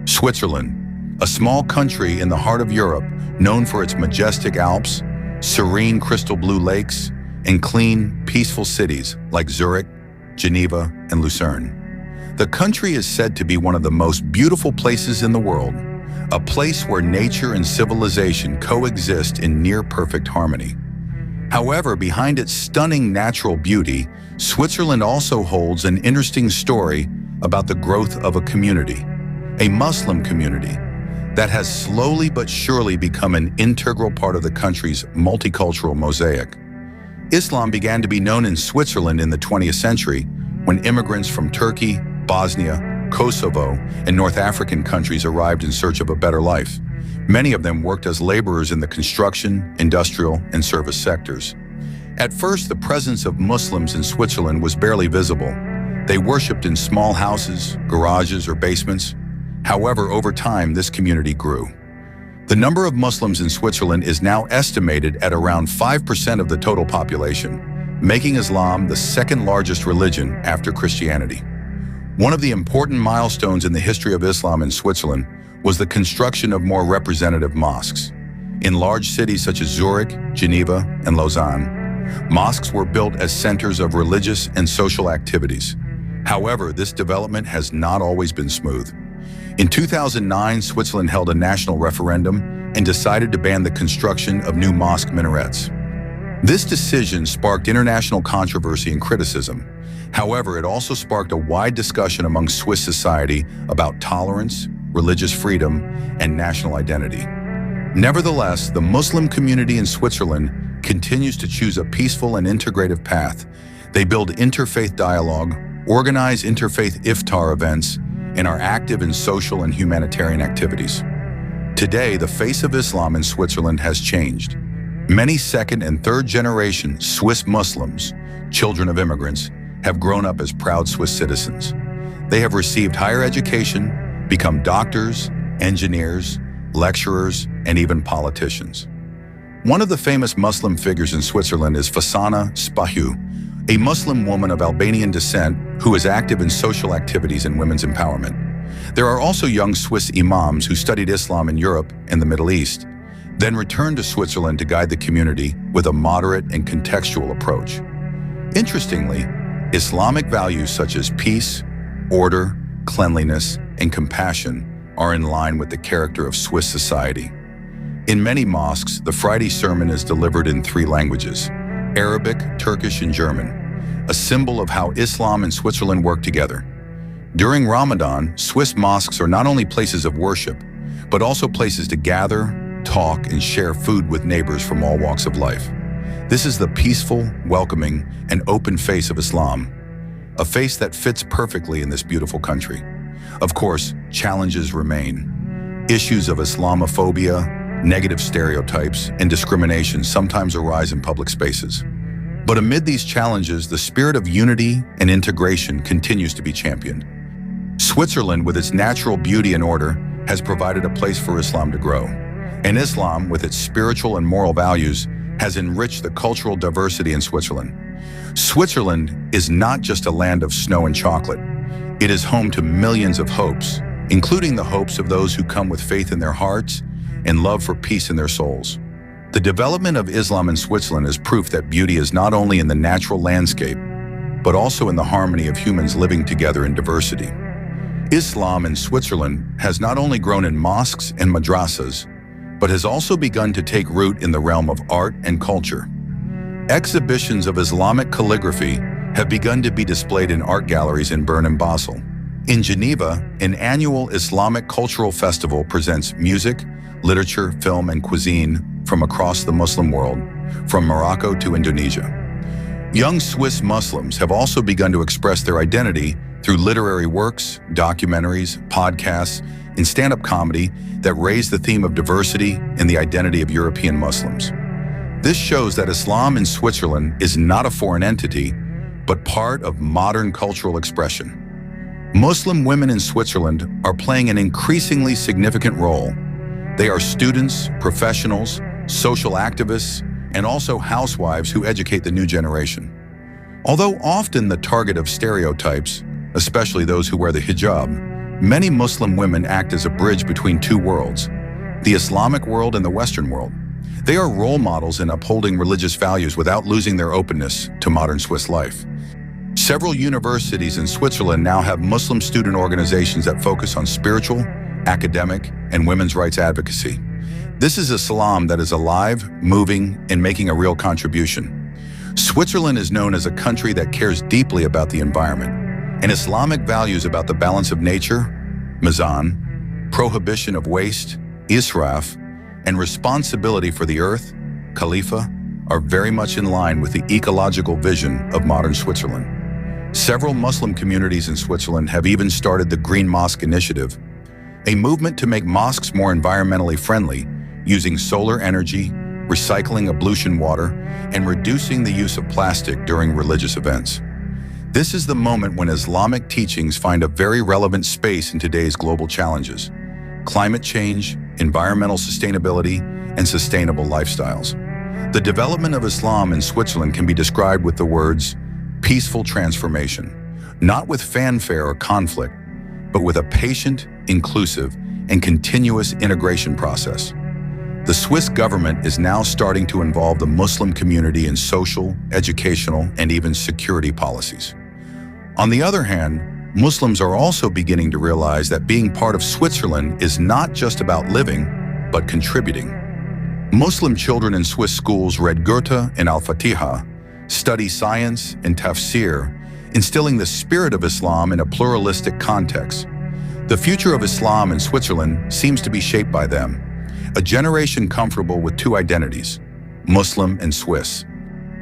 Switzerland, a small country in the heart of Europe, known for its majestic Alps, serene crystal blue lakes, and clean, peaceful cities like Zurich, Geneva, and Lucerne. The country is said to be one of the most beautiful places in the world, a place where nature and civilization coexist in near-perfect harmony. However, behind its stunning natural beauty, Switzerland also holds an interesting story about the growth of a community, a Muslim community, that has slowly but surely become an integral part of the country's multicultural mosaic. Islam began to be known in Switzerland in the 20th century when immigrants from Turkey, Bosnia, Kosovo, and North African countries arrived in search of a better life. Many of them worked as laborers in the construction, industrial, and service sectors. At first, the presence of Muslims in Switzerland was barely visible. They worshipped in small houses, garages, or basements. However, over time, this community grew. The number of Muslims in Switzerland is now estimated at around 5% of the total population, making Islam the second largest religion after Christianity. One of the important milestones in the history of Islam in Switzerland was the construction of more representative mosques. In large cities such as Zurich, Geneva, and Lausanne, mosques were built as centers of religious and social activities. However, this development has not always been smooth. In 2009, Switzerland held a national referendum and decided to ban the construction of new mosque minarets. This decision sparked international controversy and criticism. However, it also sparked a wide discussion among Swiss society about tolerance, religious freedom, and national identity. Nevertheless, the Muslim community in Switzerland continues to choose a peaceful and integrative path. They build interfaith dialogue, organize interfaith iftar events, and are active in social and humanitarian activities. Today, the face of Islam in Switzerland has changed. Many second and third generation Swiss Muslims, children of immigrants, have grown up as proud Swiss citizens. They have received higher education, become doctors, engineers, lecturers, and even politicians. One of the famous Muslim figures in Switzerland is Fasana Spahu, a Muslim woman of Albanian descent who is active in social activities and women's empowerment. There are also young Swiss imams who studied Islam in Europe and the Middle East, then returned to Switzerland to guide the community with a moderate and contextual approach. Interestingly, Islamic values such as peace, order, cleanliness, and compassion are in line with the character of Swiss society. In many mosques, the Friday sermon is delivered in 3 languages: Arabic, Turkish, and German, a symbol of how Islam and Switzerland work together. During Ramadan, Swiss mosques are not only places of worship, but also places to gather, talk, and share food with neighbors from all walks of life. This is the peaceful, welcoming, and open face of Islam, a face that fits perfectly in this beautiful country. Of course, challenges remain. Issues of Islamophobia, negative stereotypes, and discrimination sometimes arise in public spaces. But amid these challenges, the spirit of unity and integration continues to be championed. Switzerland, with its natural beauty and order, has provided a place for Islam to grow. And Islam, with its spiritual and moral values, has enriched the cultural diversity in Switzerland. Switzerland is not just a land of snow and chocolate. It is home to millions of hopes, including the hopes of those who come with faith in their hearts and love for peace in their souls. The development of Islam in Switzerland is proof that beauty is not only in the natural landscape, but also in the harmony of humans living together in diversity. Islam in Switzerland has not only grown in mosques and madrasas, but has also begun to take root in the realm of art and culture. Exhibitions of Islamic calligraphy have begun to be displayed in art galleries in Bern and Basel. In Geneva, an annual Islamic cultural festival presents music, literature, film, and cuisine from across the Muslim world, from Morocco to Indonesia. Young Swiss Muslims have also begun to express their identity through literary works, documentaries, podcasts, and stand-up comedy that raise the theme of diversity and the identity of European Muslims. This shows that Islam in Switzerland is not a foreign entity, but part of modern cultural expression. Muslim women in Switzerland are playing an increasingly significant role. They are students, professionals, social activists, and also housewives who educate the new generation. Although often the target of stereotypes, especially those who wear the hijab, Many Muslim women act as a bridge between two worlds, the Islamic world and the Western world. They are role models in upholding religious values without losing their openness to modern Swiss life. Several universities in Switzerland now have Muslim student organizations that focus on spiritual, academic, and women's rights advocacy. This is Islam that is alive, moving, and making a real contribution. Switzerland is known as a country that cares deeply about the environment, and Islamic values about the balance of nature, mizan, prohibition of waste, israf, and responsibility for the earth, khalifa, are very much in line with the ecological vision of modern Switzerland. Several Muslim communities in Switzerland have even started the Green Mosque Initiative, a movement to make mosques more environmentally friendly, using solar energy, recycling ablution water, and reducing the use of plastic during religious events. This is the moment when Islamic teachings find a very relevant space in today's global challenges: climate change, environmental sustainability, and sustainable lifestyles. The development of Islam in Switzerland can be described with the words peaceful transformation, not with fanfare or conflict, but with a patient, inclusive, and continuous integration process. The Swiss government is now starting to involve the Muslim community in social, educational, and even security policies. On the other hand, Muslims are also beginning to realize that being part of Switzerland is not just about living, but contributing. Muslim children in Swiss schools read Goethe and Al-Fatiha, study science and tafsir, instilling the spirit of Islam in a pluralistic context. The future of Islam in Switzerland seems to be shaped by them, a generation comfortable with two identities, Muslim and Swiss.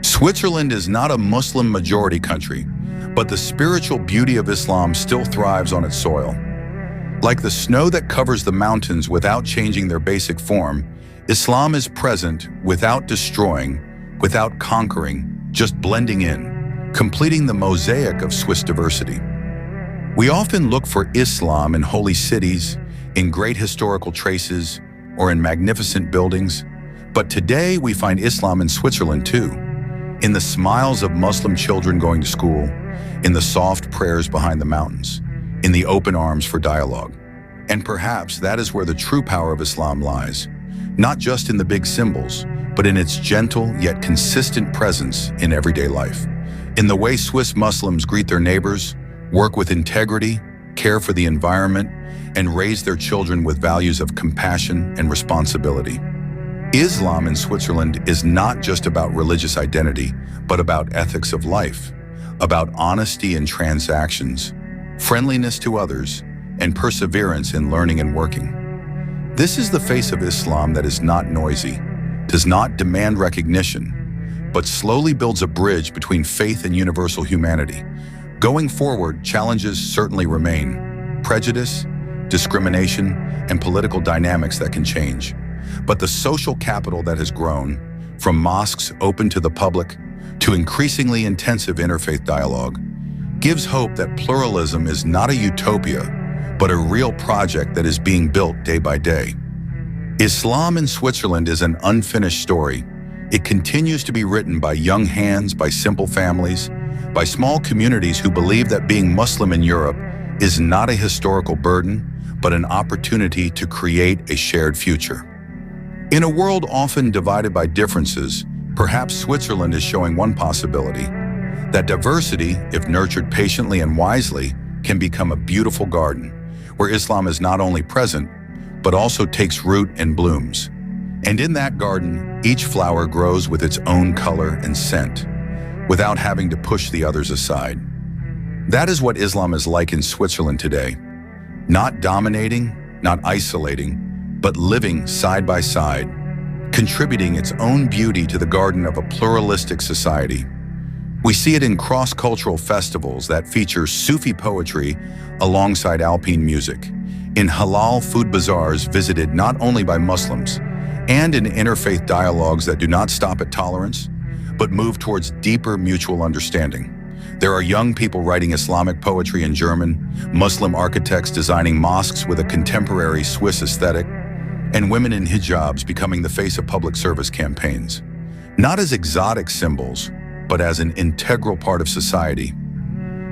Switzerland is not a Muslim majority country, but the spiritual beauty of Islam still thrives on its soil. Like the snow that covers the mountains without changing their basic form, Islam is present without destroying, without conquering, just blending in, completing the mosaic of Swiss diversity. We often look for Islam in holy cities, in great historical traces, or in magnificent buildings, but today we find Islam in Switzerland too, in the smiles of Muslim children going to school, in the soft prayers behind the mountains, in the open arms for dialogue. And perhaps that is where the true power of Islam lies, not just in the big symbols, but in its gentle yet consistent presence in everyday life. In the way Swiss Muslims greet their neighbors, work with integrity, care for the environment, and raise their children with values of compassion and responsibility. Islam in Switzerland is not just about religious identity, but about ethics of life, about honesty in transactions, friendliness to others, and perseverance in learning and working. This is the face of Islam that is not noisy, does not demand recognition, but slowly builds a bridge between faith and universal humanity. Going forward, challenges certainly remain: prejudice, discrimination, and political dynamics that can change. But the social capital that has grown, from mosques open to the public to increasingly intensive interfaith dialogue, gives hope that pluralism is not a utopia, but a real project that is being built day by day. Islam in Switzerland is an unfinished story. It continues to be written by young hands, by simple families, by small communities who believe that being Muslim in Europe is not a historical burden, but an opportunity to create a shared future. In a world often divided by differences, perhaps Switzerland is showing one possibility: that diversity, if nurtured patiently and wisely, can become a beautiful garden, where Islam is not only present, but also takes root and blooms. And in that garden, each flower grows with its own color and scent, without having to push the others aside. That is what Islam is like in Switzerland today. Not dominating, not isolating, but living side by side, contributing its own beauty to the garden of a pluralistic society. We see it in cross-cultural festivals that feature Sufi poetry alongside Alpine music, in halal food bazaars visited not only by Muslims, and in interfaith dialogues that do not stop at tolerance, but move towards deeper mutual understanding. There are young people writing Islamic poetry in German, Muslim architects designing mosques with a contemporary Swiss aesthetic, and women in hijabs becoming the face of public service campaigns, not as exotic symbols, but as an integral part of society.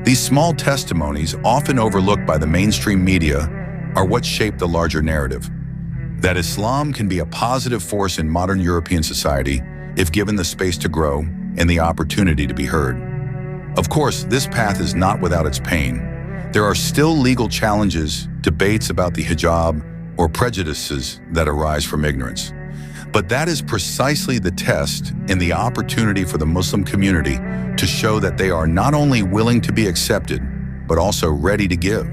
These small testimonies, often overlooked by the mainstream media, are what shape the larger narrative. That Islam can be a positive force in modern European society if given the space to grow and the opportunity to be heard. Of course, this path is not without its pain. There are still legal challenges, debates about the hijab, or prejudices that arise from ignorance. But that is precisely the test and the opportunity for the Muslim community to show that they are not only willing to be accepted, but also ready to give.